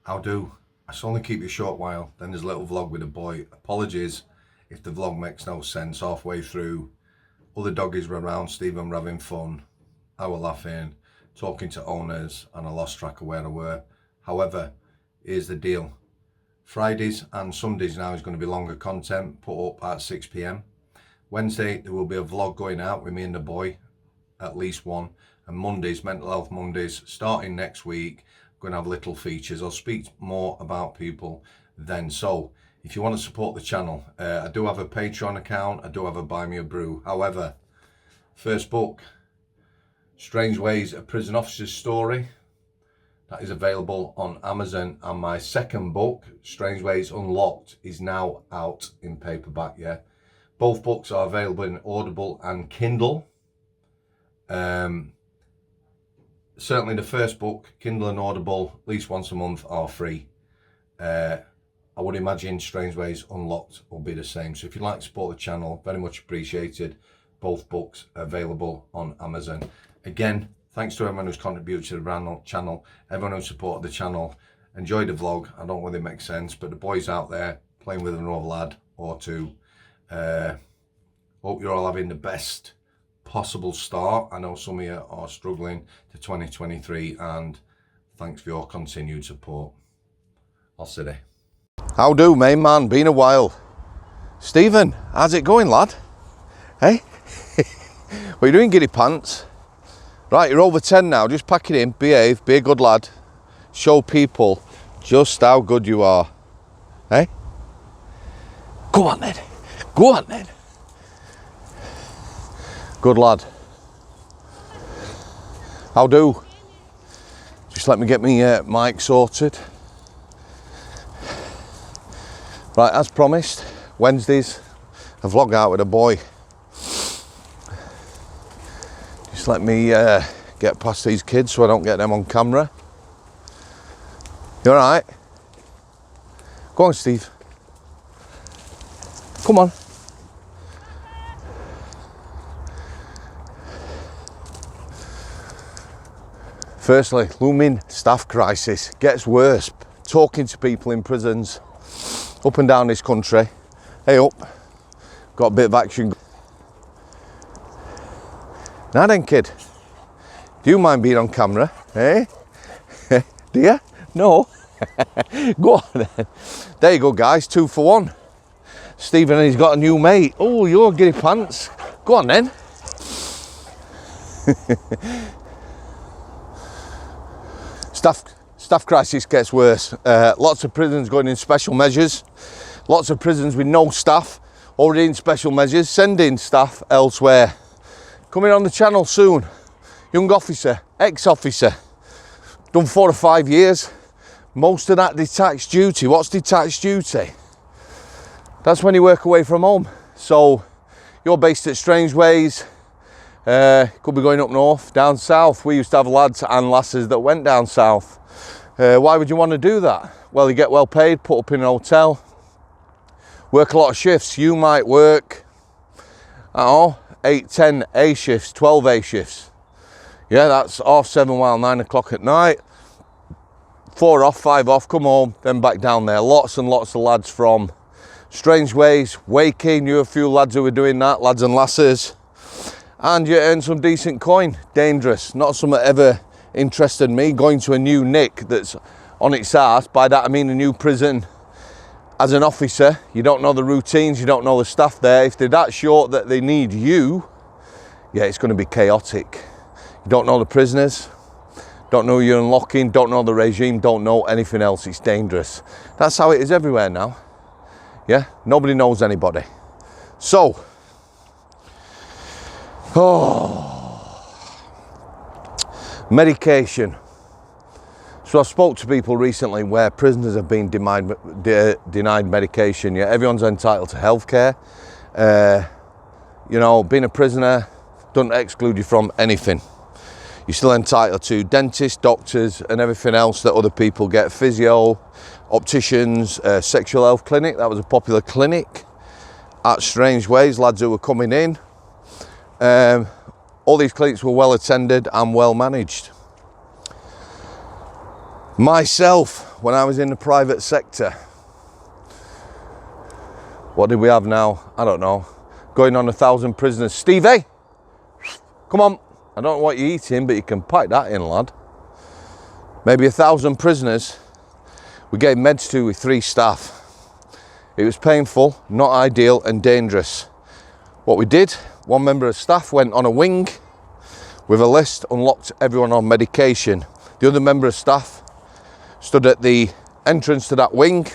I'll do. I shall only keep you a short while. Then there's a little vlog with a boy. Apologies if the vlog makes no sense halfway through. Other doggies were around, Stephen were having fun. I were laughing, talking to owners, and I lost track of where I were. However, here's the deal. Fridays and Sundays now is going to be longer content, put up at 6 PM. Wednesday, there will be a vlog going out with me and the boy, at least one. And Mondays, Mental Health Mondays, starting next week, I'm going to have little features. I'll speak more about people then. So, if you want to support the channel, I do have a Patreon account, I do have a Buy Me a Brew. However, first book, Strangeways, A Prison Officer's Story, that is available on Amazon. And my second book, Strangeways Unlocked, is now out in paperback, yeah. Both books are available in Audible and Kindle. Certainly the first book, Kindle and Audible, at least once a month, are free. I would imagine Strangeways Unlocked will be the same. So if you'd like to support the channel, very much appreciated. Both books available on Amazon. Again, thanks to everyone who's contributed to the channel, everyone who supported the channel. Enjoyed the vlog. I don't know whether it makes sense, but the boys out there playing with another lad or two. Hope you're all having the best possible start. I know some of you are struggling to 2023, and thanks for your continued support. I'll sit here. How do, main man? Been a while. Stephen, how's it going, lad? Hey? What are you doing, giddy pants? Right, you're over 10 now. Just pack it in, behave, be a good lad. Show people just how good you are. Hey? Go on then. Go on then. Good lad. How do? Just let me get me mic sorted. Right, as promised, Wednesdays, a vlog out with a boy. Just let me get past these kids so I don't get them on camera. You alright? Go on, Steve. Come on. Firstly, looming staff crisis gets worse. Talking to people in prisons up and down this country. Hey up, got a bit of action. Now then, kid, do you mind being on camera? Eh? Do you? No? Go on then. There you go, guys, 2 for 1. Stephen, he's got a new mate. Oh, you're giddy pants. Go on then. Staff crisis gets worse. Lots of prisons going in special measures. Lots of prisons with no staff already in special measures, sending staff elsewhere. Coming on the channel soon. Young officer, ex-officer, done 4 or 5 years. Most of that detached duty. What's detached duty? That's when you work away from home. So you're based at Strangeways. Could be going up north, down south. We used to have lads and lasses that went down south. Why would you want to do that? Well, you get well paid, put up in an hotel, work a lot of shifts. You might work, I don't know, 8, 10 A shifts, 12 A shifts. Yeah, that's 7:30 while 9 o'clock at night. 4 off, 5 off, come home, then back down there. Lots and lots of lads from Strangeways, Wakey, knew a few lads who were doing that, lads and lasses. And you earn some decent coin. Dangerous, not something that ever interested me. Going to a new nick that's on its arse, by that I mean a new prison. As an officer, you don't know the routines, you don't know the staff there. If they're that short that they need you, yeah, it's going to be chaotic. You don't know the prisoners, don't know who you're unlocking, don't know the regime, don't know anything else. It's dangerous. That's how it is everywhere now. Yeah, nobody knows anybody. So, medication. So I spoke to people recently where prisoners have been denied medication. Yeah, everyone's entitled to healthcare. You know, being a prisoner doesn't exclude you from anything. You're still entitled to dentists, doctors, and everything else that other people get. Physio, opticians, sexual health clinic. That was a popular clinic at Strangeways. Lads who were coming in. All these clinics were well attended and well managed. Myself, when I was in the private sector, what did we have now? I don't know. Going on 1,000 prisoners. Stevie, come on. I don't know what you're eating, but you can pipe that in, lad. Maybe 1,000 prisoners. We gave meds to with 3 staff. It was painful, not ideal, and dangerous. What we did, one member of staff went on a wing with a list, unlocked everyone on medication. The other member of staff stood at the entrance to that wing,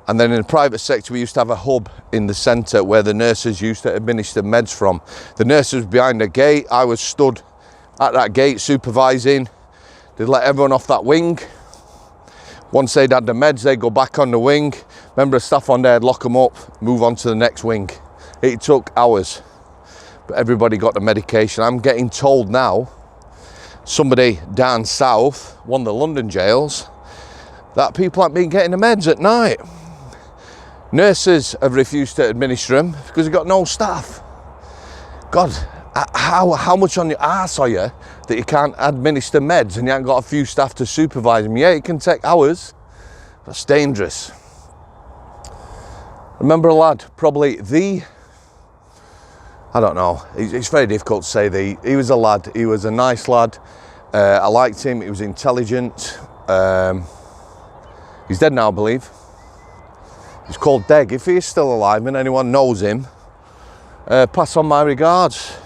and then in the private sector we used to have a hub in the centre where the nurses used to administer meds from. The nurses were behind the gate, I was stood at that gate supervising. They'd let everyone off that wing. Once they'd had the meds, they'd go back on the wing. Member of staff on there, would lock them up, move on to the next wing. It took hours, but everybody got the medication. I'm getting told now, somebody down south, one of the London jails, that people haven't been getting the meds at night. Nurses have refused to administer them because they've got no staff. God, how much on your arse are you that you can't administer meds and you haven't got a few staff to supervise them? Yeah, it can take hours. That's dangerous. Remember a lad, probably I don't know, it's very difficult to say he was a lad, he was a nice lad. I liked him, he was intelligent. He's dead now, I believe. He's called Deg. If he is still alive and anyone knows him, pass on my regards.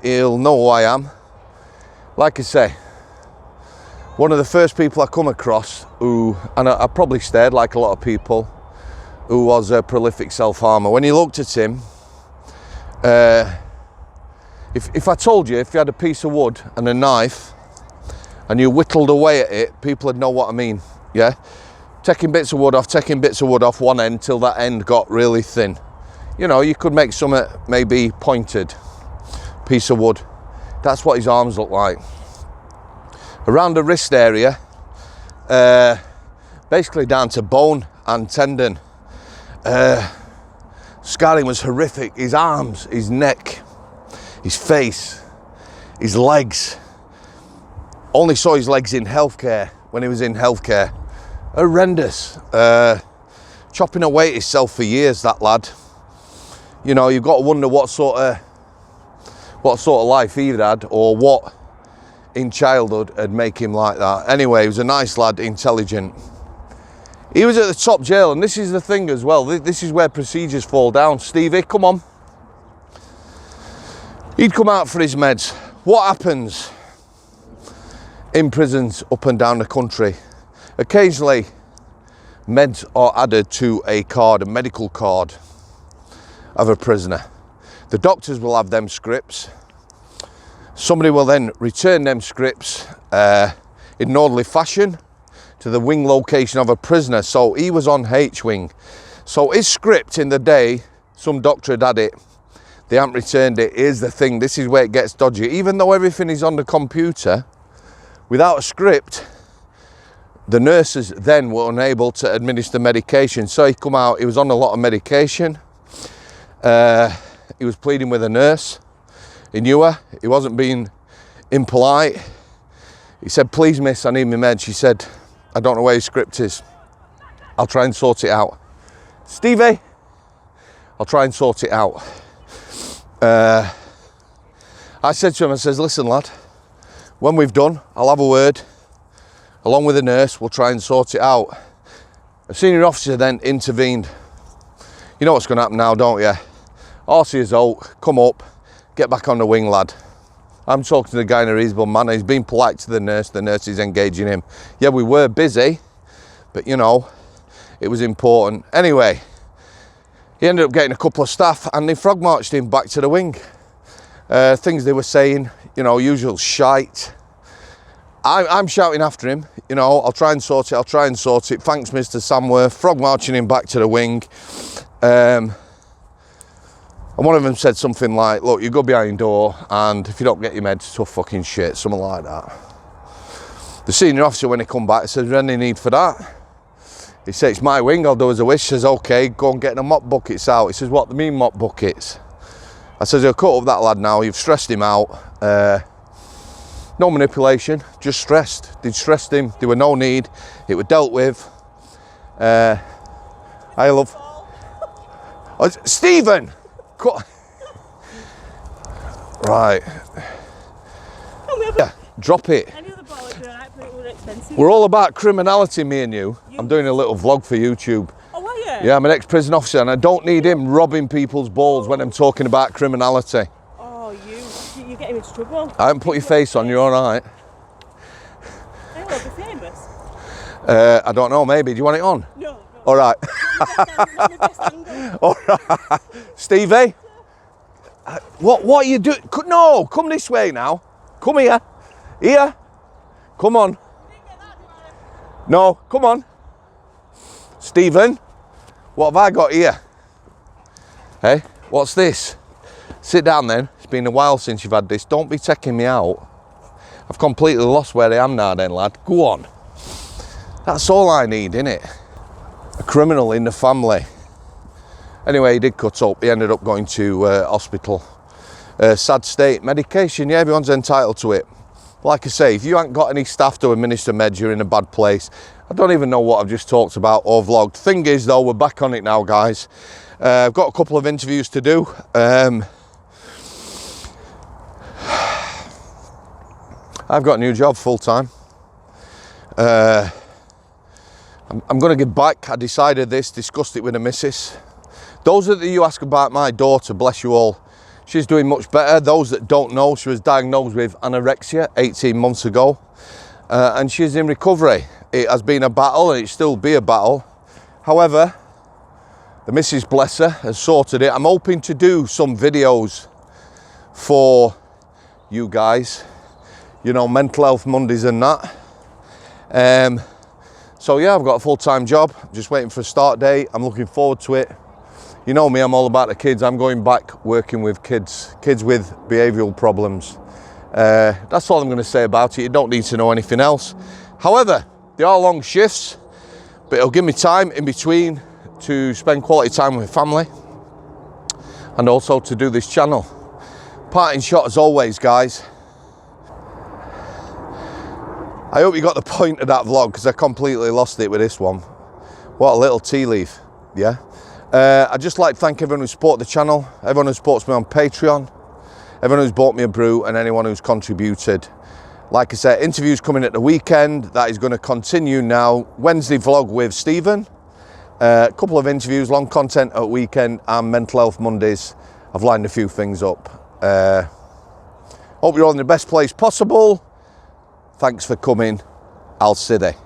He'll know who I am. Like I say, one of the first people I come across who, and I probably stared like a lot of people, who was a prolific self-harmer. When you looked at him, if I told you, if you had a piece of wood and a knife and you whittled away at it, people would know what I mean, yeah? Taking bits of wood off one end till that end got really thin. You know, you could make something maybe pointed, piece of wood. That's what his arms look like. Around the wrist area, basically down to bone and tendon. Scarring was horrific. His arms, his neck, his face, his legs. Only saw his legs in healthcare, when he was in healthcare. Horrendous. Chopping away at himself for years, that lad. You know, you've got to wonder what sort of life he had, or what in childhood would make him like that. Anyway, he was a nice lad, intelligent. He was at the top jail, and this is the thing as well. This is where procedures fall down. Stevie, come on. He'd come out for his meds. What happens in prisons up and down the country? Occasionally, meds are added to a card, a medical card of a prisoner. The doctors will have them scripts. Somebody will then return them scripts in an orderly fashion to the wing location of a prisoner. So he was on H wing. So his script in the day, some doctor had it, they haven't returned it. Here's the thing, this is where it gets dodgy. Even though everything is on the computer, without a script, the nurses then were unable to administer medication. So he come out, he was on a lot of medication. He was pleading with a nurse. He knew her, he wasn't being impolite. He said, please miss, I need my meds. She said, I don't know where your script is. I'll try and sort it out. Stevie, I'll try and sort it out. I said to him, I says, listen lad, when we've done, I'll have a word. Along with the nurse, we'll try and sort it out. A senior officer then intervened. You know what's going to happen now, don't you? Horsey as oak, come up, get back on the wing, lad. I'm talking to the guy in a reasonable manner. He's being polite to the nurse is engaging him. Yeah, we were busy, but you know, it was important. Anyway, he ended up getting a couple of staff and they frog marched him back to the wing. Things they were saying, you know, usual shite. I'm shouting after him, you know, I'll try and sort it. Thanks, Mr. Samworth. Frog marching him back to the wing. And one of them said something like, look, you go behind the door and if you don't get your meds, tough fucking shit, something like that. The senior officer, when he come back, says, is there any need for that? He said, it's my wing, I'll do as I wish. He says, okay, go and get the mop buckets out. He says, what do you mean mop buckets? I says, you'll cut up that lad now, you've stressed him out. No manipulation, just stressed. They'd stressed him, there were no need, it was dealt with. I love... Oh, Stephen! Right. Yeah, drop it. We're all about criminality, me and you. I'm doing a little vlog for YouTube. Oh, are you? Yeah, I'm an ex-prison officer and I don't need him robbing people's balls when I'm talking about criminality. Oh, you're getting into trouble. I haven't put your face on, you're all right. I will be famous. I don't know, maybe. Do you want it on? No. All right. All right. Stevie? What are you doing? No, come this way now. Come here. Here. Come on. No, come on. Stephen, what have I got here? Hey, what's this? Sit down then. It's been a while since you've had this. Don't be taking me out. I've completely lost where I am now then, lad. Go on. That's all I need, innit? A criminal in the family. Anyway, he did cut up. He ended up going to hospital. Sad state. Medication, yeah, everyone's entitled to it. Like I say, if you haven't got any staff to administer meds, you're in a bad place. I don't even know what I've just talked about or vlogged. Thing is though, we're back on it now, guys. I've got a couple of interviews to do. I've got a new job full-time. I'm going to give back. I decided this, discussed it with the missus. Those that you ask about my daughter, bless you all, she's doing much better. Those that don't know, she was diagnosed with anorexia 18 months ago. And she's in recovery. It has been a battle and it still be a battle. However, the missus, bless her, has sorted it. I'm hoping to do some videos for you guys. You know, mental health Mondays and that. So yeah, I've got a full-time job. Just waiting for a start date. I'm looking forward to it. You know me, I'm all about the kids. I'm going back working with kids with behavioural problems. That's all I'm going to say about it. You don't need to know anything else. However, they are long shifts, but it'll give me time in between to spend quality time with family and also to do this channel. Parting shot as always, guys. I hope you got the point of that vlog because I completely lost it with this one. What a little tea leaf, yeah? I'd just like to thank everyone who supported the channel, everyone who supports me on Patreon, everyone who's bought me a brew and anyone who's contributed. Like I said, interviews coming at the weekend. That is going to continue now. Wednesday vlog with Stephen. A couple of interviews, long content at weekend and mental health Mondays. I've lined a few things up. Hope you're all in the best place possible. Thanks for coming. Al Sidi.